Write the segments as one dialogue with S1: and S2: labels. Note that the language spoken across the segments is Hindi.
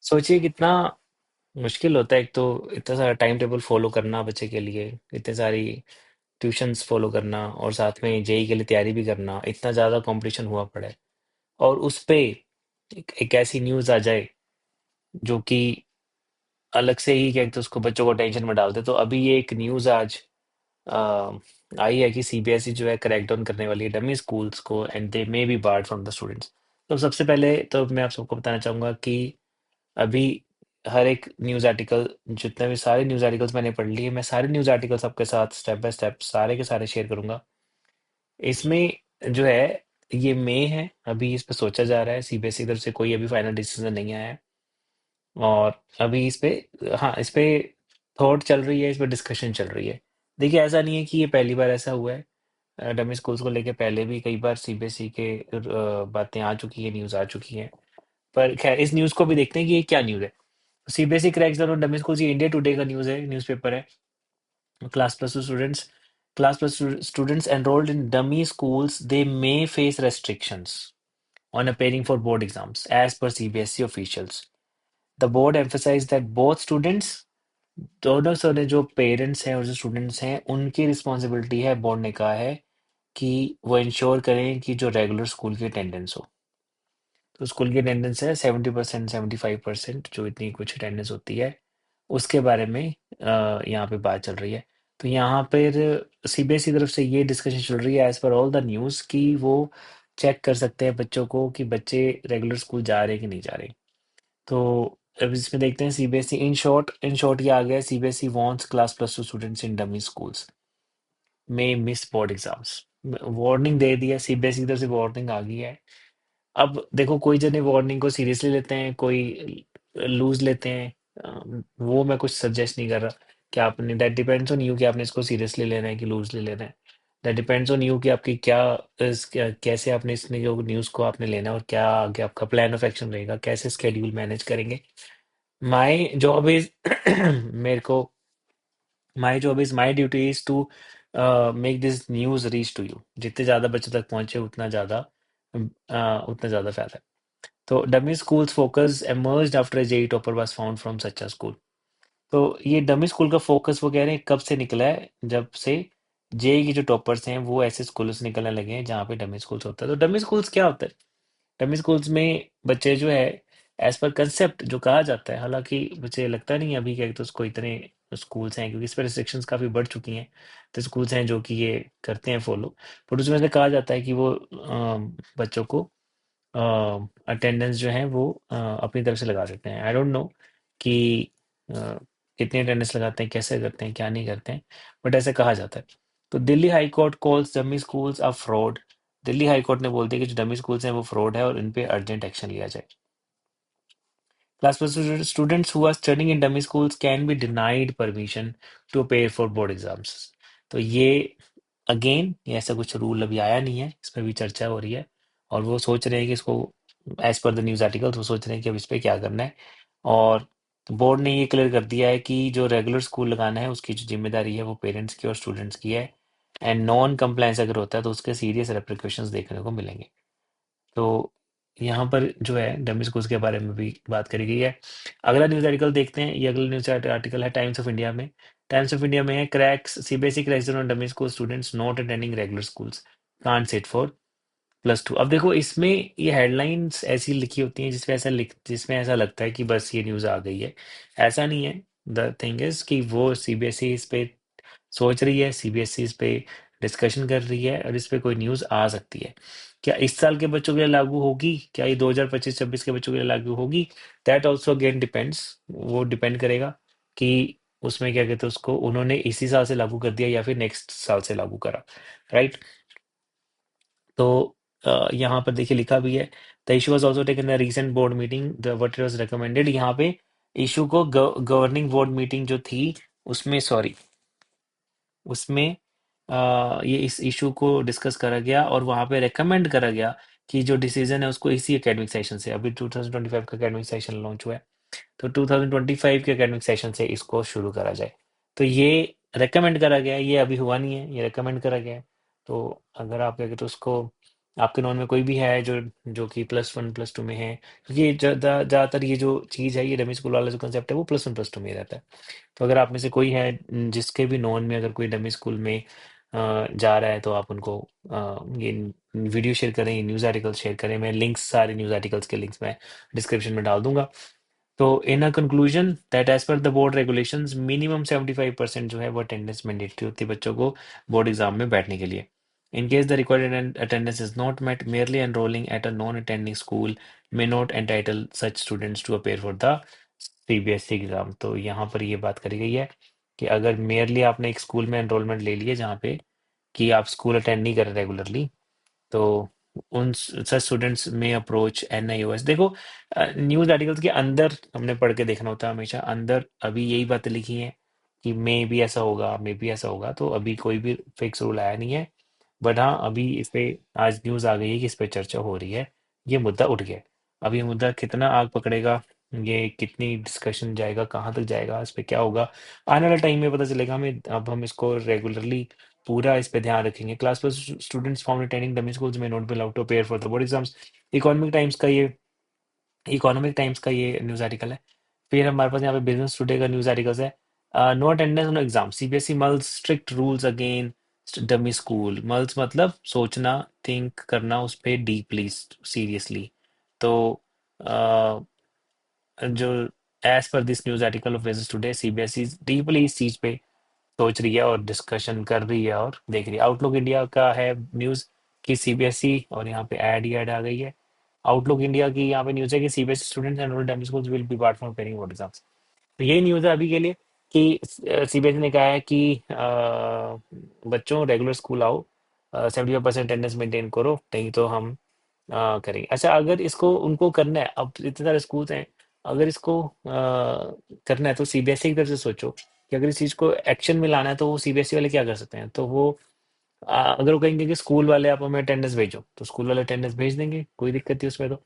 S1: सोचिए कितना मुश्किल होता है, एक तो इतना सारा टाइम टेबल फॉलो करना बच्चे के लिए, इतने सारी ट्यूशंस फॉलो करना और साथ में जेई के लिए तैयारी भी करना, इतना ज़्यादा कंपटीशन हुआ पड़ा है। और उस पे एक ऐसी न्यूज़ आ जाए जो कि अलग से ही क्या कहते हैं उसको, बच्चों को टेंशन में डालते। तो अभी ये एक न्यूज़ आज अ, आई है कि सीबीएसई जो है क्रैकडाउन करने वाली है डमी स्कूल्स को, and they may be board from the students. तो सबसे पहले तो मैं आप सबको बताना चाहूँगा कि अभी हर एक न्यूज़ आर्टिकल, जितने भी सारे न्यूज़ आर्टिकल्स मैंने पढ़ लिए, मैं सारे न्यूज़ आर्टिकल्स आपके साथ स्टेप बाय स्टेप सारे के सारे शेयर करूँगा। इसमें जो है ये मई है, अभी इस पे सोचा जा रहा है, सीबीएसई की तरफ से कोई अभी फाइनल डिसीजन नहीं आया है। और अभी इस पे, हाँ, इस पे थॉट चल रही है, इस पे डिस्कशन चल रही है। देखिए ऐसा नहीं है कि ये पहली बार ऐसा हुआ है, डमी स्कूल्स को लेके पहले भी कई बार सीबीएसई के बातें आ चुकी है, न्यूज़ आ चुकी है। पर खैर इस न्यूज़ को भी देखते हैं कि ये क्या न्यूज़ है। CBSE cracks down on dummy schools, ये इंडिया टुडे का न्यूज़ है, न्यूज़पेपर है। Class plus students enrolled in dummy schools, they may face restrictions on appearing for board exams as per CBSE officials. The board emphasized that both students, दोनों सारे जो पेरेंट्स हैं और जो स्टूडेंट्स हैं, उनकी रिस्पॉन्सिबिलिटी है, बोर्ड ने कहा है कि वो इंश्योर करें कि जो रेगुलर स्कूल की अटेंडेंस हो। तो स्कूल की अटेंडेंस है 70%, 75%, जो इतनी कुछ अटेंडेंस होती है, उसके बारे में यहाँ पे बात चल रही है। तो यहाँ पर सीबीएसई की तरफ से ये डिस्कशन चल रही है as per all the news, कि वो चेक कर सकते हैं बच्चों को कि बच्चे रेगुलर स्कूल जा रहे हैं कि नहीं जा रहे। तो अब इसमें देखते हैं सीबीएसई, इन शॉर्ट ये आ गया, CBSE wants class plus two students in dummy schools में मिस बोर्ड एग्जाम्स। वार्निंग दे दिया, सीबीएसई की तरफ से वार्निंग आ गई है। अब देखो कोई जने वार्निंग को सीरियसली लेते हैं, कोई लूज लेते हैं। वो मैं कुछ सजेस्ट नहीं कर रहा कि आपने, दैट डिपेंड्स ऑन यू कि आपने इसको सीरियसली लेना है कि लूजली लेना है। दैट डिपेंड्स ऑन यू कि आपकी कैसे आपने इसने जो न्यूज़ को आपने लेना है, और क्या आगे आपका प्लान ऑफ एक्शन रहेगा, कैसे स्केड्यूल मैनेज करेंगे। माई जॉब इज मेरे को my job is my duty is to make this news reach to you. जितने ज़्यादा बच्चों तक पहुंचे उतना ज़्यादा फायदा है। तो dummy schools focus emerged after a JEE topper was found from such a school। तो ये डमी स्कूल का फोकस वो कह रहे हैं कब से निकला है, जब से जेई की जो टॉपर्स हैं वो ऐसे स्कूलों से निकलने लगे हैं जहाँ पे डमी स्कूल्स होता है। तो डमी स्कूल्स क्या होता है? डमी स्कूल्स में बच्चे जो है, एज पर कंसेप्ट जो कहा जाता है, हालांकि मुझे लगता नहीं अभी क्या तो उसको इतने स्कूल्स हैं, क्योंकि इस पर रिस्ट्रिक्शंस काफ़ी बढ़ चुकी हैं। तो स्कूल्स हैं जो कि ये करते हैं फॉलो, बट उसमें से कहा जाता है कि वो बच्चों को अटेंडेंस जो है वो अपनी तरफ से लगा देते हैं। आई डोंट नो कि अ, कितनी अटेंडेंस लगाते हैं, कैसे करते हैं, क्या नहीं करते हैं, बट ऐसे कहा जाता है। तो Delhi high court calls dummy schools a fraud. Delhi high court ने बोल दिया कि जो डमी स्कूल्स हैं वो फ्रॉड है और इन पे अर्जेंट एक्शन लिया जाए। Class plus students who are studying in dummy schools can be denied permission to appear for board exams। तो ये अगेन, ये ऐसा कुछ रूल अभी आया नहीं है, इस पर भी चर्चा हो रही है। और वो सोच रहे हैं कि इसको, as per the news articles, वो सोच रहे हैं कि अब इस पे क्या करना है। और बोर्ड ने ये क्लियर कर दिया है कि जो रेगुलर स्कूल लगाना है उसकी जो जिम्मेदारी है वो पेरेंट्स की और स्टूडेंट्स की है। एंड नॉन कंप्लायंस अगर होता है तो उसके सीरियस रेप्रिकॉशंस देखने को मिलेंगे। तो यहाँ पर जो है डमी स्कूल्स के बारे में भी बात करी गई है। अगला न्यूज़ आर्टिकल देखते हैं, ये अगला न्यूज़ आर्टिकल है टाइम्स ऑफ इंडिया में। टाइम्स ऑफ इंडिया में है, cracks CBSE cracks on dummy school students not attending regular schools can't sit for plus two. अब देखो इसमें ये हेडलाइंस ऐसी लिखी होती हैं जिसमें ऐसा लगता है कि बस ये न्यूज़ आ गई है। ऐसा नहीं है। द थिंग इज कि वो सीबीएसई इस पे सोच रही है, सीबीएसई इस पे डिस्कशन कर रही है, और इस पे कोई न्यूज़ आ सकती है। क्या इस साल के बच्चों के लिए लागू होगी, क्या ये 2025-26 के बच्चों के लिए लागू होगी? दैट ऑल्सो अगेन डिपेंड्स, वो डिपेंड करेगा कि उसमें क्या कहते हैं उसको, उन्होंने इसी साल से लागू कर दिया या फिर नेक्स्ट साल से लागू करा, राइट? तो यहाँ पर देखिए लिखा भी है, the issue was also taken a recent board meeting, the what it was recommended. यहाँ पे इशू को गवर्निंग बोर्ड मीटिंग जो थी उसमें, सॉरी, उसमें ये इस इशू को डिस्कस करा गया और वहाँ पे रेकमेंड करा गया कि जो डिसीजन है उसको इसी एकेडमिक सेशन से, अभी 2025 का एकेडमिक सेशन लॉन्च हुआ है, तो 2025 के एकेडमिक सेशन से इसको शुरू करा जाए। तो ये रेकमेंड करा गया है, ये अभी हुआ नहीं है, ये रेकमेंड करा गया है। तो अगर आप क्या कहते हो उसको आपके नॉन में कोई भी है जो जो कि +1 +2 में है, क्योंकि ये ज़्यादातर ये जो चीज़ है, ये डमी स्कूल वाला जो कंसेप्ट है वो +1 +2 में ही रहता है। तो अगर आप में से कोई है जिसके भी नॉन में अगर कोई डमी स्कूल में जा रहा है, तो आप उनको ये वीडियो शेयर करें, न्यूज़ आर्टिकल शेयर करें। मैं लिंक्स, सारे न्यूज़ आर्टिकल्स के लिंक्स मैं डिस्क्रिप्शन में डाल दूंगा। तो in a conclusion that as per the board regulations minimum 75% जो है वो अटेंडेंस मैंडेटरी होती है बच्चों को बोर्ड एग्जाम में बैठने के लिए। In case the required attendance is not met, merely enrolling at a non-attending school may not entitle such students to appear for the CBSE exam. तो यहाँ पर ये बात करी गई है कि अगर मेयरली आपने एक स्कूल में एनरोलमेंट ले लिया जहाँ पे कि आप स्कूल अटेंड नहीं कर रहे रेगुलरली, तो उन सच स्टूडेंट्स में अप्रोच NIOS। देखो, न्यूज़ आर्टिकल्स के अंदर हमने पढ़ के देखना होता है हमेशा, अंदर अभी यही बातें लिखी हैं कि मे भी ऐसा होगा, मे भी ऐसा होगा, तो अभी कोई भी फिक्स रूल आया नहीं है। बट हाँ, अभी इस पे आज न्यूज़ आ गई है कि इस पे चर्चा हो रही है, ये मुद्दा उठ गया है। अब ये मुद्दा कितना आग पकड़ेगा, ये कितनी डिस्कशन जाएगा, कहाँ तक जाएगा, इस पे क्या होगा, आने वाले टाइम में पता चलेगा हमें। अब हम इसको रेगुलरली पूरा इस पे ध्यान रखेंगे। Class plus students found attending dummy schools में not be allowed to appear for the board exams. Economic Times का ये इकोनॉमिक टाइम्स का ये न्यूज़ आर्टिकल है। फिर हमारे पास यहाँ पे बिजनेस टुडे का न्यूज़ आर्टिकल्स है। No attendance no exam, CBSE mulls strict rules again dummy school. Mulls मतलब सोचना, थिंक करना उस पे डीपली, सीरियसली। तो जो as per this news article of business today, CBSE deeply इस चीज़ पे सोच रही है और डिस्कशन कर रही है और देख रही है। आउटलुक इंडिया का है न्यूज़ कि CBSE, और यहाँ पे ऐड आ गई है। आउटलुक इंडिया की यहाँ पे न्यूज़ है कि CBSE students enrolled dummy schools will be board from appearing board exams. तो यही न्यूज़ है अभी के लिए कि CBSE ने कहा है कि बच्चों रेगुलर स्कूल आओ, 75% अटेंडेंस मेंटेन करो, नहीं तो हम करेंगे। अच्छा, अगर इसको उनको करना है, अब इतने सारे स्कूल्स हैं, अगर इसको करना है तो CBSE की तरफ से सोचो कि अगर इस चीज़ को एक्शन में लाना है तो वो CBSE वाले क्या कर सकते हैं। तो वो अगर वो कहेंगे कि स्कूल वाले आप हमें अटेंडेंस भेजो, तो स्कूल वाले अटेंडेंस भेज देंगे, कोई दिक्कत नहीं उसमें। तो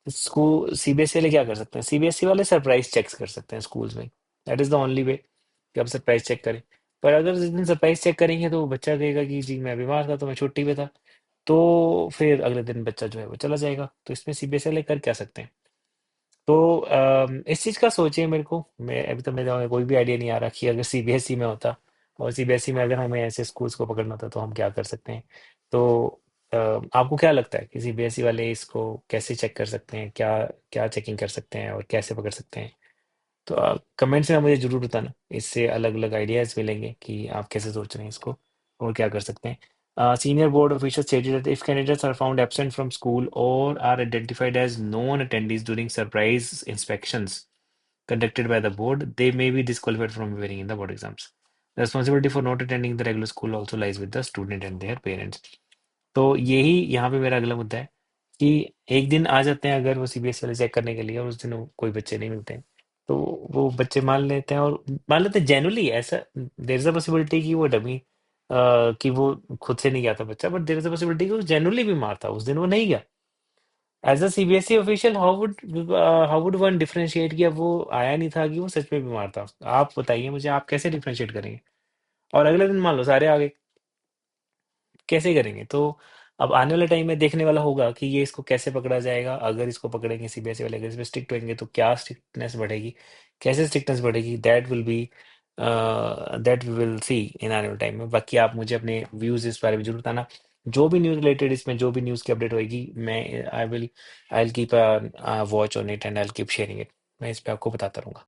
S1: स्कूल CBSE वाले क्या कर सकते हैं, CBSE वाले सरप्राइज चेक्स कर सकते हैं स्कूल्स में। That is the only way कि आप सरप्राइज चेक करें। पर अगर जिस दिन सरप्राइज चेक करेंगे तो वो बच्चा कहेगा कि जी मैं बीमार था, तो मैं छुट्टी पे था, तो फिर अगले दिन बच्चा जो है वो चला जाएगा। तो इसमें CBSE वाले कर क्या सकते हैं। तो इस चीज़ का सोचिए। मेरे को, मैं अभी तो मेरे कोई भी आइडिया नहीं आ रहा कि अगर CBSE में होता और CBSE में अगर हमें ऐसे स्कूल्स को पकड़ना होता तो हम क्या कर सकते हैं। तो आपको क्या लगता है कि CBSE वाले इसको कैसे चेक कर सकते हैं, क्या क्या चेकिंग कर सकते हैं और कैसे पकड़ सकते हैं। तो कमेंट्स में आप मुझे जरूर बताना, इससे अलग अलग आइडियाज मिलेंगे कि आप कैसे सोच रहे हैं इसको और क्या कर सकते हैं। Senior board official stated that if candidates are found absent from school or are identified as known attendees during surprise inspections conducted by the board, they may be disqualified from appearing in the board exams. The responsibility for not attending the regular school also lies with the student and their parents. तो यही यहाँ पे मेरा अगला मुद्दा है कि एक दिन आ जाते हैं अगर वो CBSE वाले चेक करने के लिए और उस दिन कोई बच्चे नहीं मिलते हैं, तो वो बच्चे मान लेते हैं और मान लेते हैं जेन्युइनली। ऐसा देयर इज अ पॉसिबिलिटी कि वो डमी कि वो खुद से नहीं गया था बच्चा, but there is a possibility कि वो जेन्युइनली बीमार था, उस दिन वो नहीं गया। As a CBSE official how would one differentiate कि अब वो आया नहीं था कि वो सच में बीमार था। आप बताइए मुझे, आप कैसे डिफरेंशिएट करेंगे। और अगले दिन मान लो सारे आ गए, कैसे करेंगे। तो अब आने वाले टाइम में देखने वाला होगा कि ये इसको कैसे पकड़ा जाएगा। अगर इसको पकड़ेंगे CBSE वाले, अगर इसमें स्ट्रिक्ट होंगे तो क्या स्ट्रिक्टनेस बढ़ेगी, कैसे स्ट्रिक्टनेस बढ़ेगी, दैट वी विल सी इन आने वाले टाइम में। बाकी आप मुझे अपने व्यूज इस बारे में जरूर बताना। जो भी न्यूज़ रिलेटेड, इसमें जो भी न्यूज़ की अपडेट होगी, मैं I will keep watch on it and I will keep sharing it. मैं इस पे आपको बताता रहूंगा।